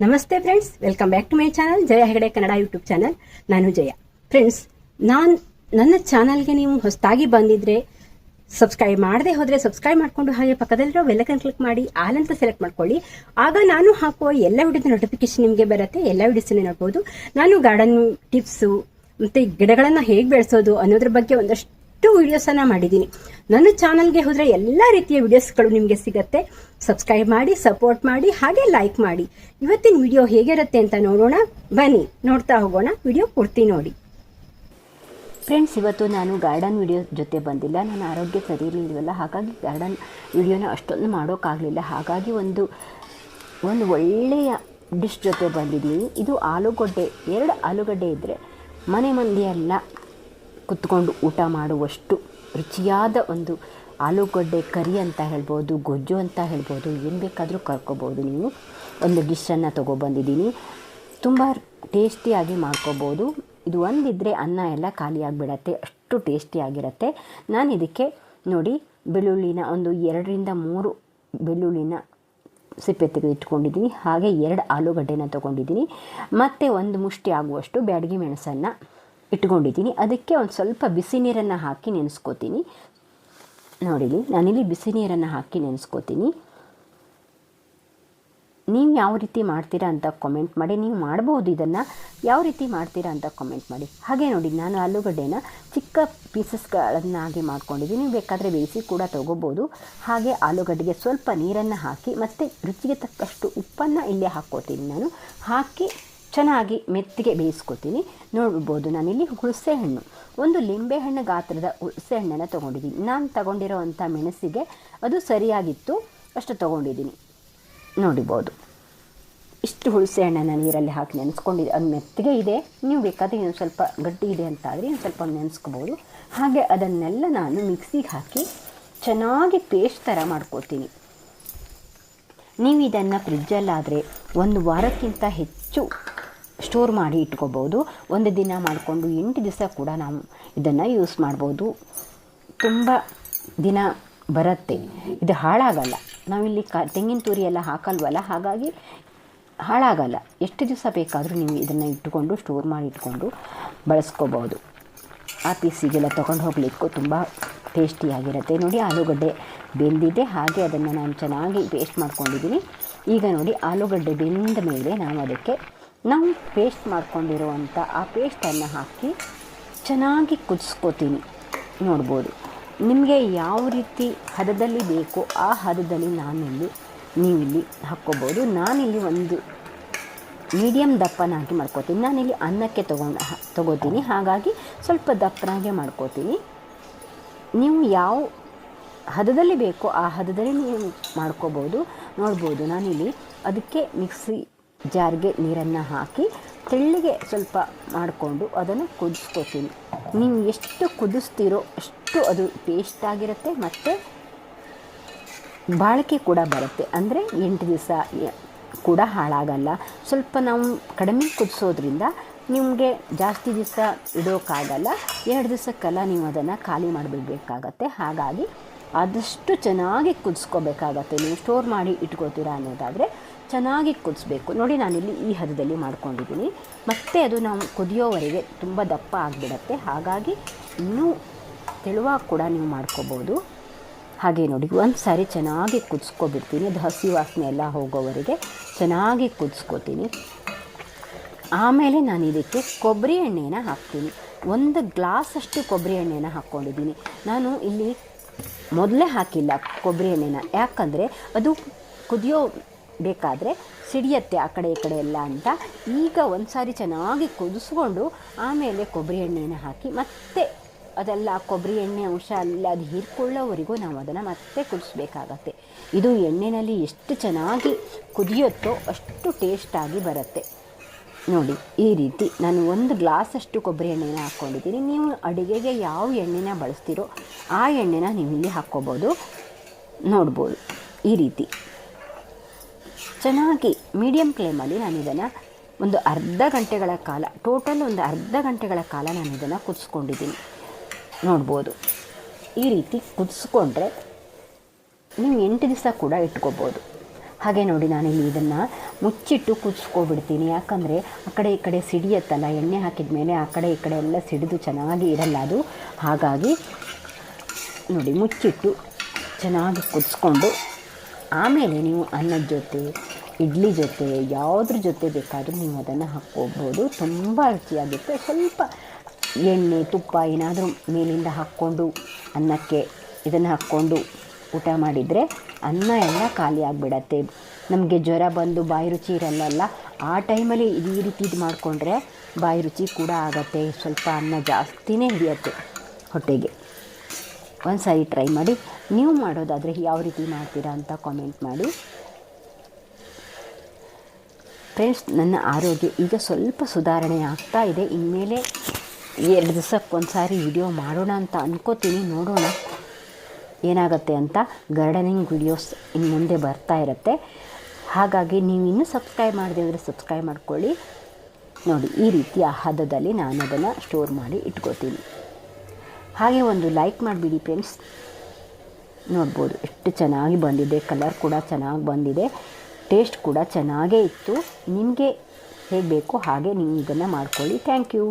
ನಮಸ್ತೆ friends, welcome back to my channel Jaya Hegde Kannada YouTube channel. ನಾನು Jaya. Friends, ನನ್ನ ಚಾನಲ್ಗೆ ನೀವು ಹೊಸದಾಗಿ ಬಂದಿದ್ರೆ ಸಬ್ಸ್ಕ್ರೈಬ್ ಮಾಡದೆ ಹೋದರೆ ಸಬ್ಸ್ಕ್ರೈಬ್ ಮಾಡಿಕೊಂಡು ಹಾಗೆ ಪಕ್ಕದಲ್ಲಿರೋ ಬೆಲ್ಲೈಕನ್ ಕ್ಲಿಕ್ ಮಾಡಿ ಆಲ್ ಅಂತ ಸೆಲೆಕ್ಟ್ ಮಾಡ್ಕೊಳ್ಳಿ. ಆಗ ನಾನು ಹಾಕುವ ಎಲ್ಲ ವಿಡಿಯೋದ ನೋಟಿಫಿಕೇಶನ್ ನಿಮಗೆ ಬರುತ್ತೆ. ಎಲ್ಲ ವಿಡಿಯೋಸನ್ನು ನೋಡ್ಬೋದು. ನಾನು ಗಾರ್ಡನ್ ಟಿಪ್ಸು ಮತ್ತು ಗಿಡಗಳನ್ನು ಹೇಗೆ ಬೆಳೆಸೋದು ಅನ್ನೋದ್ರ ಬಗ್ಗೆ ಒಂದಷ್ಟು ವಿಡಿಯೋಸನ್ನು ಮಾಡಿದ್ದೀನಿ. ನನ್ನ ಚಾನಲ್ಗೆ ಹೋದರೆ ಎಲ್ಲ ರೀತಿಯ ವಿಡಿಯೋಸ್ಗಳು ನಿಮಗೆ ಸಿಗುತ್ತೆ. ಸಬ್ಸ್ಕ್ರೈಬ್ ಮಾಡಿ, ಸಪೋರ್ಟ್ ಮಾಡಿ, ಹಾಗೆ ಲೈಕ್ ಮಾಡಿ. ಇವತ್ತಿನ ವಿಡಿಯೋ ಹೇಗಿರುತ್ತೆ ಅಂತ ನೋಡೋಣ. ಬನ್ನಿ ನೋಡ್ತಾ ಹೋಗೋಣ. ವಿಡಿಯೋ ಪೂರ್ತಿ ನೋಡಿ. ಫ್ರೆಂಡ್ಸ್, ಇವತ್ತು ನಾನು ಗಾರ್ಡನ್ ವಿಡಿಯೋ ಜೊತೆ ಬಂದಿಲ್ಲ. ನನ್ನ ಆರೋಗ್ಯ ಸರಿ ಇರಲಿಲ್ವಲ್ಲ, ಹಾಗಾಗಿ ಗಾರ್ಡನ್ ವಿಡಿಯೋನ ಅಷ್ಟೊಂದು ಮಾಡೋಕ್ಕಾಗಲಿಲ್ಲ. ಹಾಗಾಗಿ ಒಂದು ಒಳ್ಳೆಯ ಡಿಶ್ ಜೊತೆ ಬಂದಿದ್ದೀನಿ. ಇದು ಆಲೂಗಡ್ಡೆ. 2 ಆಲೂಗಡ್ಡೆ ಇದ್ದರೆ ಮನೆ ಮಂದಿ ಎಲ್ಲ ಕುತ್ಕೊಂಡು ಊಟ ಮಾಡುವಷ್ಟು ರುಚಿಯಾದ ಒಂದು ಆಲೂಗಡ್ಡೆ ಕರಿ ಅಂತ ಹೇಳ್ಬೋದು, ಗೊಜ್ಜು ಅಂತ ಹೇಳ್ಬೋದು, ಏನು ಬೇಕಾದರೂ ಕರ್ಕೋಬೋದು. ನೀವು ಒಂದು ಡಿಶನ್ನು ತೊಗೊಬಂದಿದ್ದೀನಿ. ತುಂಬ ಟೇಸ್ಟಿಯಾಗಿ ಮಾಡ್ಕೋಬೋದು. ಇದು ಒಂದಿದ್ದರೆ ಅನ್ನ ಎಲ್ಲ ಖಾಲಿಯಾಗಿಬಿಡತ್ತೆ, ಅಷ್ಟು ಟೇಸ್ಟಿಯಾಗಿರುತ್ತೆ. ನಾನು ಇದಕ್ಕೆ ನೋಡಿ ಬೆಳ್ಳುಳ್ಳಿನ ಒಂದು 2ರಿಂದ 3 ಬೆಳ್ಳುಳ್ಳಿನ ಸಿಪ್ಪೆ ತೆಗೆದು ಇಟ್ಕೊಂಡಿದ್ದೀನಿ. ಹಾಗೆ 2 ಆಲೂಗಡ್ಡೆನ ತೊಗೊಂಡಿದ್ದೀನಿ. ಮತ್ತು ಒಂದು ಮುಷ್ಟಿ ಆಗುವಷ್ಟು ಬ್ಯಾಡಗಿ ಮೆಣಸನ್ನು ಇಟ್ಕೊಂಡಿದ್ದೀನಿ. ಅದಕ್ಕೆ ಒಂದು ಸ್ವಲ್ಪ ಬಿಸಿ ನೀರನ್ನು ಹಾಕಿ ನೆನೆಸ್ಕೋತೀನಿ. ನೋಡಿಲಿ, ನಾನಿಲ್ಲಿ ಬಿಸಿ ನೀರನ್ನು ಹಾಕಿ ನೆನೆಸ್ಕೋತೀನಿ. ನೀವು ಯಾವ ರೀತಿ ಮಾಡ್ತೀರಾ ಅಂತ ಕಾಮೆಂಟ್ ಮಾಡಿ. ನೀವು ಮಾಡ್ಬೋದು, ಇದನ್ನು ಯಾವ ರೀತಿ ಮಾಡ್ತೀರಾ ಅಂತ ಕಾಮೆಂಟ್ ಮಾಡಿ. ಹಾಗೆ ನೋಡಿ, ನಾನು ಆಲೂಗಡ್ಡೆನ ಚಿಕ್ಕ ಪೀಸಸ್ಗಳನ್ನಾಗಿ ಮಾಡ್ಕೊಂಡಿದ್ದೀನಿ. ನೀವು ಬೇಕಾದರೆ ಬೇಯಿಸಿ ಕೂಡ ತೊಗೋಬೋದು. ಹಾಗೆ ಆಲೂಗಡ್ಡೆಗೆ ಸ್ವಲ್ಪ ನೀರನ್ನು ಹಾಕಿ ಮತ್ತು ರುಚಿಗೆ ತಕ್ಕಷ್ಟು ಉಪ್ಪನ್ನು ಇಲ್ಲೇ ಹಾಕ್ಕೋತೀನಿ. ನಾನು ಹಾಕಿ ಚೆನ್ನಾಗಿ ಮೆತ್ತಿಗೆ ಬೇಯಿಸ್ಕೊತೀನಿ. ನೋಡ್ಬೋದು, ನಾನಿಲ್ಲಿ ಹುಣಸೆ ಹಣ್ಣು, ಒಂದು ಲಿಂಬೆಹಣ್ಣು ಗಾತ್ರದ ಹುಣಸೆ ಹಣ್ಣನ್ನು ತೊಗೊಂಡಿದ್ದೀನಿ. ನಾನು ತಗೊಂಡಿರೋವಂಥ ಮೆಣಸಿಗೆ ಅದು ಸರಿಯಾಗಿತ್ತು, ಅಷ್ಟು ತೊಗೊಂಡಿದ್ದೀನಿ. ನೋಡಿಬೋದು, ಇಷ್ಟು ಹುಣಸೆ ಹಣ್ಣನ್ನು ನೀರಲ್ಲಿ ಹಾಕಿ ನೆನೆಸ್ಕೊಂಡಿದ್ದೆ. ಅದು ಮೆತ್ತಿಗೆ ಇದೆ. ನೀವು ಬೇಕಾದರೆ ಇನ್ನೊಂದು ಸ್ವಲ್ಪ ಗಟ್ಟಿ ಇದೆ ಅಂತಾದರೆ ಒಂದು ಸ್ವಲ್ಪ ನೆನೆಸ್ಕೋಬೋದು. ಹಾಗೆ ಅದನ್ನೆಲ್ಲ ನಾನು ಮಿಕ್ಸಿಗೆ ಹಾಕಿ ಚೆನ್ನಾಗಿ ಪೇಸ್ಟ್ ಥರ ಮಾಡ್ಕೊತೀನಿ. ನೀವು ಇದನ್ನು ಫ್ರಿಜ್ಜಲ್ಲಾದರೆ 1 ವಾರಕ್ಕಿಂತ ಹೆಚ್ಚು ಸ್ಟೋರ್ ಮಾಡಿ ಇಟ್ಕೋಬೋದು. ಒಂದು ದಿನ ಮಾಡಿಕೊಂಡು 8 ದಿವಸ ಕೂಡ ನಾವು ಇದನ್ನು ಯೂಸ್ ಮಾಡ್ಬೋದು. ತುಂಬ ದಿನ ಬರುತ್ತೆ, ಇದು ಹಾಳಾಗಲ್ಲ. ನಾವಿಲ್ಲಿ ತೆಂಗಿನ ತುರಿ ಎಲ್ಲ ಹಾಕಲ್ವಲ್ಲ, ಹಾಗಾಗಿ ಹಾಳಾಗಲ್ಲ. ಎಷ್ಟು ದಿವಸ ಬೇಕಾದರೂ ನೀವು ಇದನ್ನು ಇಟ್ಟುಕೊಂಡು ಸ್ಟೋರ್ ಮಾಡಿ ಇಟ್ಕೊಂಡು ಬಳಸ್ಕೋಬೋದು. ಆಫೀಸಿಗೆಲ್ಲ ತೊಗೊಂಡು ಹೋಗಲಿಕ್ಕೂ ತುಂಬ ಟೇಸ್ಟಿಯಾಗಿರುತ್ತೆ. ನೋಡಿ, ಆಲೂಗಡ್ಡೆ ಬೆಂದಿದೆ. ಹಾಗೆ ಅದನ್ನು ನಾನು ಚೆನ್ನಾಗಿ ಪೇಸ್ಟ್ ಮಾಡ್ಕೊಂಡಿದ್ದೀನಿ. ಈಗ ನೋಡಿ, ಆಲೂಗಡ್ಡೆ ಬೆಂದ ಮೇಲೆ ನಾವು ಪೇಸ್ಟ್ ಮಾಡ್ಕೊಂಡಿರುವಂಥ ಆ ಪೇಸ್ಟನ್ನು ಹಾಕಿ ಚೆನ್ನಾಗಿ ಕುದಿಸ್ಕೋತೀನಿ. ನೋಡ್ಬೋದು, ನಿಮಗೆ ಯಾವ ರೀತಿ ಹದದಲ್ಲಿ ಬೇಕೋ ಆ ಹದದಲ್ಲಿ ನೀವಿಲ್ಲಿ ಹಾಕ್ಕೋಬೋದು. ನಾನಿಲ್ಲಿ ಒಂದು ಮೀಡಿಯಮ್ ದಪ್ಪನಾಗಿ ಮಾಡ್ಕೋತೀನಿ. ನಾನಿಲ್ಲಿ ಅನ್ನಕ್ಕೆ ತೊಗೋತೀನಿ, ಹಾಗಾಗಿ ಸ್ವಲ್ಪ ದಪ್ಪನಾಗೆ ಮಾಡ್ಕೋತೀನಿ. ನೀವು ಯಾವ ಹದದಲ್ಲಿ ಬೇಕೋ ಆ ಹದದಲ್ಲಿ ನೀವು ಮಾಡ್ಕೋಬೋದು. ನೋಡ್ಬೋದು, ನಾನಿಲ್ಲಿ ಅದಕ್ಕೆ ಮಿಕ್ಸಿ ಜಾರ್ಗೆ ನೀರನ್ನು ಹಾಕಿ ತೆಳ್ಳಗೆ ಸ್ವಲ್ಪ ಮಾಡಿಕೊಂಡು ಅದನ್ನು ಕುದಿಸ್ಕೋತೀನಿ. ನೀವು ಎಷ್ಟು ಕುದಿಸ್ತೀರೋ ಅಷ್ಟು ಅದು ಟೇಸ್ಟಾಗಿರುತ್ತೆ ಮತ್ತು ಬಾಳಿಕೆ ಕೂಡ ಬರುತ್ತೆ. ಅಂದರೆ 8 ದಿವಸ ಕೂಡ ಹಾಳಾಗಲ್ಲ. ಸ್ವಲ್ಪ ನಾವು ಕಡಿಮೆ ಕುದಿಸೋದ್ರಿಂದ ನಿಮಗೆ ಜಾಸ್ತಿ ದಿವಸ ಇಡೋಕ್ಕಾಗಲ್ಲ. 2 ದಿವಸಕ್ಕೆಲ್ಲ ನೀವು ಅದನ್ನು ಖಾಲಿ ಮಾಡಿಬಿಡ್ಬೇಕಾಗತ್ತೆ. ಹಾಗಾಗಿ ಆದಷ್ಟು ಚೆನ್ನಾಗಿ ಕುದಿಸ್ಕೋಬೇಕಾಗತ್ತೆ. ನೀವು ಸ್ಟೋರ್ ಮಾಡಿ ಇಟ್ಕೋತೀರಾ ಅನ್ನೋದಾದರೆ ಚೆನ್ನಾಗಿ ಕುದಿಸ್ಬೇಕು. ನೋಡಿ, ನಾನಿಲ್ಲಿ ಈ ಹದದಲ್ಲಿ ಮಾಡ್ಕೊಂಡಿದ್ದೀನಿ. ಮತ್ತು ಅದು ನಾವು ಕುದಿಯೋವರೆಗೆ ತುಂಬ ದಪ್ಪ ಆಗಿಬಿಡತ್ತೆ. ಹಾಗಾಗಿ ಇನ್ನೂ ತೆಳುವಾಗಿ ಕೂಡ ನೀವು ಮಾಡ್ಕೋಬೋದು. ಹಾಗೆ ನೋಡಿ, ಒಂದು ಸಾರಿ ಚೆನ್ನಾಗಿ ಕುದಿಸ್ಕೊಬಿಡ್ತೀನಿ. ಅದು ಹಸಿ ವಾಸನೆ ಎಲ್ಲ ಹೋಗೋವರೆಗೆ ಚೆನ್ನಾಗಿ ಕುದಿಸ್ಕೋತೀನಿ. ಆಮೇಲೆ ನಾನು ಇದಕ್ಕೆ ಕೊಬ್ಬರಿ ಎಣ್ಣೆನ ಹಾಕ್ತೀನಿ. 1 ಗ್ಲಾಸಷ್ಟು ಕೊಬ್ಬರಿ ಎಣ್ಣೆನ ಹಾಕ್ಕೊಂಡಿದ್ದೀನಿ. ನಾನು ಇಲ್ಲಿ ಮೊದಲೇ ಹಾಕಿಲ್ಲ ಕೊಬ್ಬರಿ ಎಣ್ಣೆನ, ಯಾಕಂದರೆ ಅದು ಕುದಿಯೋ ಬೇಕಾದರೆ ಸಿಡಿಯತ್ತೆ ಆ ಕಡೆ ಈ ಕಡೆ ಎಲ್ಲ ಅಂತ. ಈಗ ಒಂದು ಸಾರಿ ಚೆನ್ನಾಗಿ ಕುದಿಸ್ಕೊಂಡು ಆಮೇಲೆ ಕೊಬ್ಬರಿ ಎಣ್ಣೆನ ಹಾಕಿ ಮತ್ತೆ ಅದೆಲ್ಲ ಕೊಬ್ಬರಿ ಎಣ್ಣೆ ಅಂಶ ಎಲ್ಲ ಅದು ಹೀರ್ಕೊಳ್ಳೋವರೆಗೂ ನಾವು ಅದನ್ನು ಮತ್ತೆ ಕುದಿಸ್ಬೇಕಾಗತ್ತೆ. ಇದು ಎಣ್ಣೆಯಲ್ಲಿ ಎಷ್ಟು ಚೆನ್ನಾಗಿ ಕುದಿಯುತ್ತೋ ಅಷ್ಟು ಟೇಸ್ಟಾಗಿ ಬರುತ್ತೆ. ನೋಡಿ, ಈ ರೀತಿ ನಾನು 1 ಗ್ಲಾಸಷ್ಟು ಕೊಬ್ಬರಿ ಎಣ್ಣೆನ ಹಾಕ್ಕೊಂಡಿದ್ದೀನಿ. ನೀವು ಅಡುಗೆಗೆ ಯಾವ ಎಣ್ಣೆನ ಬಳಸ್ತೀರೋ ಆ ಎಣ್ಣೆನ ನೀವು ಇಲ್ಲಿ ಹಾಕ್ಕೋಬೋದು. ನೋಡ್ಬೋದು, ಈ ರೀತಿ ಚೆನ್ನಾಗಿ ಮೀಡಿಯಮ್ ಫ್ಲೇಮಲ್ಲಿ ನಾನು ಇದನ್ನು ಒಂದು ಅರ್ಧ ಗಂಟೆಗಳ ಕಾಲ, ಟೋಟಲ್ ಒಂದು ಅರ್ಧ ಗಂಟೆಗಳ ಕಾಲ ನಾನು ಇದನ್ನು ಕುದಿಸ್ಕೊಂಡಿದ್ದೀನಿ. ನೋಡ್ಬೋದು, ಈ ರೀತಿ ಕುದಿಸ್ಕೊಂಡ್ರೆ ನೀವು 8 ದಿವಸ ಕೂಡ ಇಟ್ಕೋಬೋದು. ಹಾಗೆ ನೋಡಿ ನಾನಿಲ್ಲಿ ಇದನ್ನು ಮುಚ್ಚಿಟ್ಟು ಕುದಿಸ್ಕೊಬಿಡ್ತೀನಿ. ಯಾಕಂದರೆ ಆ ಕಡೆ ಈ ಕಡೆ ಸಿಡಿಯತ್ತಲ್ಲ, ಎಣ್ಣೆ ಹಾಕಿದ ಮೇಲೆ ಆ ಕಡೆ ಈ ಕಡೆ ಎಲ್ಲ ಸಿಡಿದು ಚೆನ್ನಾಗಿ ಇರಲ್ಲ ಅದು. ಹಾಗಾಗಿ ನೋಡಿ ಮುಚ್ಚಿಟ್ಟು ಚೆನ್ನಾಗಿ ಕುದಿಸ್ಕೊಂಡು ಆಮೇಲೆ ನೀವು ಅನ್ನದ ಜೊತೆ, ಇಡ್ಲಿ ಜೊತೆ, ಯಾವುದ್ರ ಜೊತೆ ಬೇಕಾದರೂ ನೀವು ಅದನ್ನು ಹಾಕ್ಕೋಬೋದು. ತುಂಬ ರುಚಿಯಾಗುತ್ತೆ. ಸ್ವಲ್ಪ ಎಣ್ಣೆ ತುಪ್ಪ ಏನಾದರೂ ಮೇಲಿಂದ ಹಾಕ್ಕೊಂಡು ಅನ್ನಕ್ಕೆ ಇದನ್ನು ಹಾಕ್ಕೊಂಡು ಊಟ ಮಾಡಿದರೆ ಅನ್ನ ಎಲ್ಲ ಖಾಲಿ ಆಗಿಬಿಡತ್ತೆ. ನಮಗೆ ಜ್ವರ ಬಂದು ಬಾಯಿ ರುಚಿ ಇರಲ್ಲ, ಆ ಟೈಮಲ್ಲಿ ಈ ರೀತಿ ಇದು ಮಾಡಿಕೊಂಡ್ರೆ ಬಾಯಿ ರುಚಿ ಕೂಡ ಆಗುತ್ತೆ. ಸ್ವಲ್ಪ ಅನ್ನ ಜಾಸ್ತಿನೇ ಹಿಡಿಯುತ್ತೆ ಹೊಟ್ಟೆಗೆ. ಒಂದು ಸಾರಿ ಟ್ರೈ ಮಾಡಿ. ನೀವು ಮಾಡೋದಾದರೆ ಯಾವ ರೀತಿ ಮಾಡ್ತೀರಾ ಅಂತ ಕಾಮೆಂಟ್ ಮಾಡಿ ಫ್ರೆಂಡ್ಸ್. ನನ್ನ ಆರೋಗ್ಯ ಈಗ ಸ್ವಲ್ಪ ಸುಧಾರಣೆ ಆಗ್ತಾ ಇದೆ. ಇನ್ಮೇಲೆ 2 ದಿವಸಕ್ಕೊಂದು ಸಾರಿ ವಿಡಿಯೋ ಮಾಡೋಣ ಅಂತ ಅನ್ಕೋತೀನಿ. ನೋಡೋಣ ಏನಾಗುತ್ತೆ ಅಂತ. ಗಾರ್ಡನಿಂಗ್ ವಿಡಿಯೋಸ್ ಇನ್ನು ಮುಂದೆ ಬರ್ತಾ ಇರುತ್ತೆ. ಹಾಗಾಗಿ ನೀವು ಇನ್ನೂ ಸಬ್ಸ್ಕ್ರೈಬ್ ಮಾಡದೇ ಇದ್ದರೆ ಸಬ್ಸ್ಕ್ರೈಬ್ ಮಾಡ್ಕೊಳ್ಳಿ. ನೋಡಿ ಈ ರೀತಿಯ ಹದದಲ್ಲಿ ನಾನು ಅದನ್ನು ಸ್ಟೋರ್ ಮಾಡಿ ಇಟ್ಕೋತೀನಿ. ಹಾಗೆ ಒಂದು ಲೈಕ್ ಮಾಡಿಬಿಡಿ ಫ್ರೆಂಡ್ಸ್. ನೋಡ್ಬೋದು ಎಷ್ಟು ಚೆನ್ನಾಗಿ ಬಂದಿದೆ. ಕಲರ್ ಕೂಡ ಚೆನ್ನಾಗಿ ಬಂದಿದೆ. ಟೇಸ್ಟ್ ಕೂಡ ಚೆನ್ನಾಗೇ ಇತ್ತು. ನಿಮಗೆ ಹೇಗೆ ಬೇಕೋ ಹಾಗೆ ನೀವು ಇದನ್ನು ಮಾಡ್ಕೊಳ್ಳಿ. Thank you.